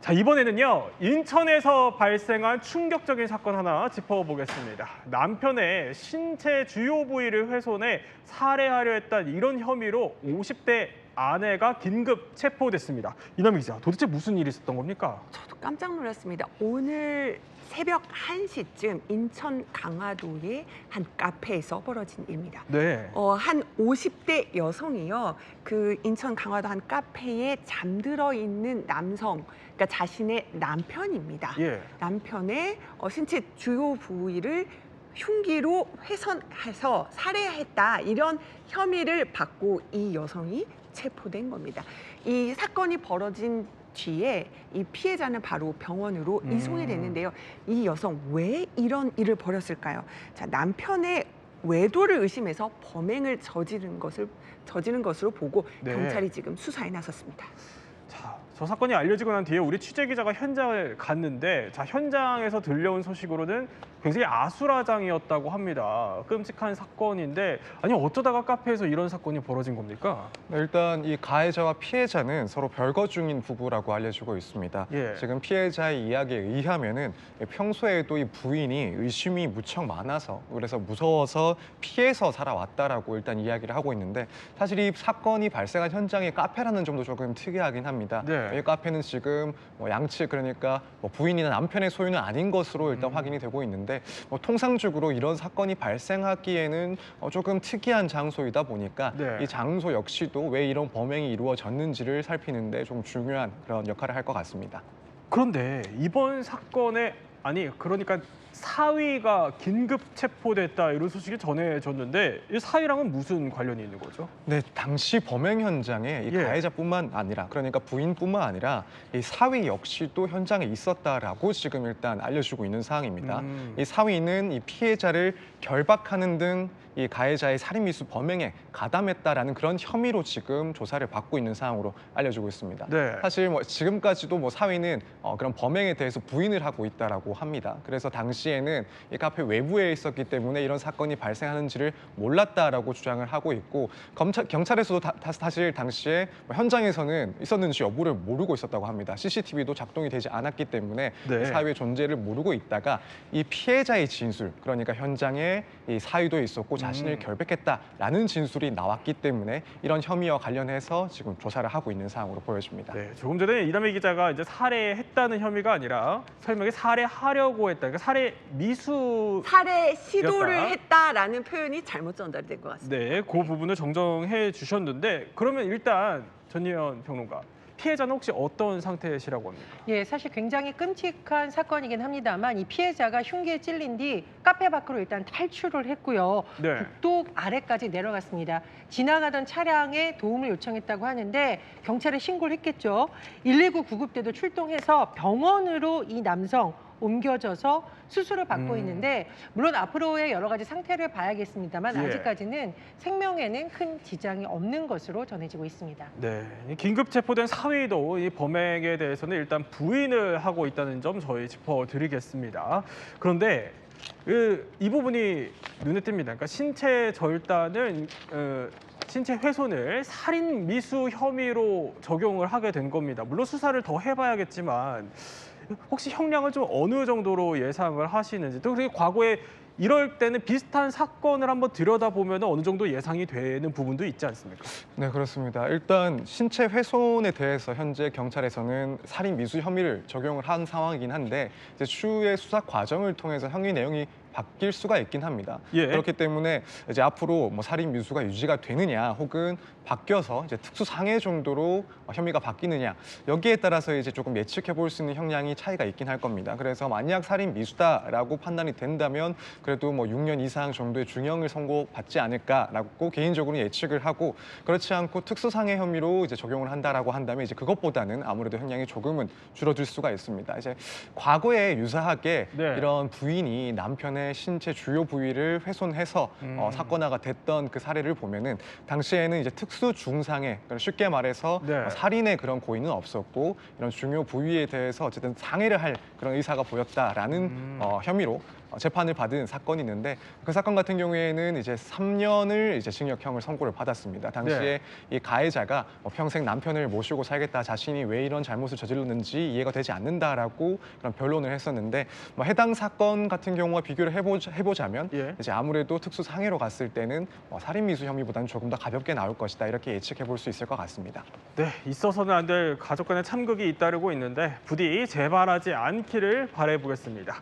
자, 이번에는요, 인천에서 발생한 충격적인 사건 하나 짚어보겠습니다. 남편의 신체 주요 부위를 훼손해 살해하려 했다는 이런 혐의로 50대 아내가 긴급 체포됐습니다. 이남희 기자, 도대체 무슨 일이 있었던 겁니까? 저도 깜짝 놀랐습니다. 오늘 새벽 1시쯤 인천 강화도의 한 카페에서 벌어진 일입니다. 네. 한 50대 여성이요. 그 인천 강화도 한 카페에 잠들어 있는 남성, 그러니까 자신의 남편입니다. 예. 남편의 신체 주요 부위를 흉기로 훼손해서 살해했다, 이런 혐의를 받고 이 여성이 체포된 겁니다. 이 사건이 벌어진 뒤에 이 피해자는 바로 병원으로 이송이 됐는데요. 이 여성 왜 이런 일을 벌였을까요? 자, 남편의 외도를 의심해서 범행을 저지른 것으로 보고 네. 경찰이 지금 수사에 나섰습니다. 자, 저 사건이 알려지고 난 뒤에 우리 취재 기자가 현장을 갔는데, 자, 현장에서 들려온 소식으로는 굉장히 아수라장이었다고 합니다. 끔찍한 사건인데, 아니 어쩌다가 카페에서 이런 사건이 벌어진 겁니까? 네, 일단 이 가해자와 피해자는 서로 별거 중인 부부라고 알려지고 있습니다. 예. 지금 피해자의 이야기에 의하면은 평소에도 이 부인이 의심이 무척 많아서, 그래서 무서워서 피해서 살아왔다라고 일단 이야기를 하고 있는데, 사실 이 사건이 발생한 현장이 카페라는 점도 조금 특이하긴 합니다. 네. 이 카페는 지금 양측, 그러니까 부인이나 남편의 소유는 아닌 것으로 일단 확인이 되고 있는데, 통상적으로 이런 사건이 발생하기에는 조금 특이한 장소이다 보니까 네. 이 장소 역시도 왜 이런 범행이 이루어졌는지를 살피는데 좀 중요한 그런 역할을 할 것 같습니다. 그런데 이번 사건에, 그러니까 사위가 긴급 체포됐다, 이런 소식이 전해졌는데, 이 사위랑은 무슨 관련이 있는 거죠? 네, 당시 범행 현장에 이 예. 가해자뿐만 아니라, 그러니까 부인뿐만 아니라 이 사위 역시도 현장에 있었다라고 지금 일단 알려지고 있는 사항입니다. 이 사위는 이 피해자를 결박하는 등 이 가해자의 살인미수 범행에 가담했다라는 그런 혐의로 지금 조사를 받고 있는 상황으로 알려지고 있습니다. 네. 사실 지금까지도 사위는 그런 범행에 대해서 부인을 하고 있다라고 합니다. 그래서 당시에는 이 카페 외부에 있었기 때문에 이런 사건이 발생하는지를 몰랐다라고 주장을 하고 있고, 경찰에서도 사실 당시에 현장에서는 있었는지 여부를 모르고 있었다고 합니다. CCTV도 작동이 되지 않았기 때문에 네. 사위의 존재를 모르고 있다가 이 피해자의 진술, 그러니까 현장에 이 사위도 있었고 자신을 결백했다라는 진술이 나왔기 때문에 이런 혐의와 관련해서 지금 조사를 하고 있는 상황으로 보여집니다. 네, 조금 전에 이남희 기자가 이제 살해했다는 혐의가 아니라 설명에 살해하려고 했다, 그러니까 살해 시도를 였다. 했다라는 표현이 잘못 전달된 것 같습니다. 네, 그 부분을 정정해 주셨는데, 그러면 일단 전예현 평론가, 피해자는 혹시 어떤 상태시라고 합니까? 예, 사실 굉장히 끔찍한 사건이긴 합니다만, 이 피해자가 흉기에 찔린 뒤 카페 밖으로 일단 탈출을 했고요. 네. 북도 아래까지 내려갔습니다. 지나가던 차량에 도움을 요청했다고 하는데 경찰에 신고를 했겠죠. 119 구급대도 출동해서 병원으로 이 남성 옮겨져서 수술을 받고 있는데, 물론 앞으로의 여러 가지 상태를 봐야겠습니다만 예. 아직까지는 생명에는 큰 지장이 없는 것으로 전해지고 있습니다. 네, 이 긴급 체포된 사위도 이 범행에 대해서는 일단 부인을 하고 있다는 점 저희 짚어드리겠습니다. 그런데 이 부분이 눈에 띕니다. 그러니까 신체 절단을 신체 훼손을 살인 미수 혐의로 적용을 하게 된 겁니다. 물론 수사를 더 해봐야겠지만, 혹시 형량을 좀 어느 정도로 예상을 하시는지, 또 그리고 과거에 이럴 때는 비슷한 사건을 한번 들여다보면 어느 정도 예상이 되는 부분도 있지 않습니까? 네, 그렇습니다. 일단 신체 훼손에 대해서 현재 경찰에서는 살인 미수 혐의를 적용을 한 상황이긴 한데, 이제 추후의 수사 과정을 통해서 혐의 내용이 바뀔 수가 있긴 합니다. 예. 그렇기 때문에 이제 앞으로 살인 미수가 유지가 되느냐, 혹은 바뀌어서 이제 특수 상해 정도로 혐의가 바뀌느냐, 여기에 따라서 이제 조금 예측해 볼 수 있는 형량이 차이가 있긴 할 겁니다. 그래서 만약 살인 미수다라고 판단이 된다면 그래도 6년 이상 정도의 중형을 선고받지 않을까라고 개인적으로 예측을 하고, 그렇지 않고 특수 상해 혐의로 이제 적용을 한다라고 한다면 이제 그것보다는 아무래도 형량이 조금은 줄어들 수가 있습니다. 이제 과거에 유사하게 네. 이런 부인이 남편의 신체 주요 부위를 훼손해서 사건화가 됐던 그 사례를 보면은, 당시에는 이제 특수 중상해, 그러니까 쉽게 말해서 네. 살인의 그런 고의는 없었고, 이런 중요 부위에 대해서 어쨌든 상해를 할 그런 의사가 보였다라는 혐의로 재판을 받은 사건이 있는데 그 사건 같은 경우에는 이제 3년을 이제 징역형을 선고를 받았습니다. 당시에 이 가해자가 평생 남편을 모시고 살겠다, 자신이 왜 이런 잘못을 저질렀는지 이해가 되지 않는다라고 그런 변론을 했었는데 해당 사건 같은 경우와 비교를 해보자면 예. 이제 아무래도 특수 상해로 갔을 때는 살인 미수 혐의보다는 조금 더 가볍게 나올 것이다 이렇게 예측해 볼 수 있을 것 같습니다. 네, 있어서는 안 될 가족 간의 참극이 잇따르고 있는데 부디 재발하지 않기를 바라보겠습니다.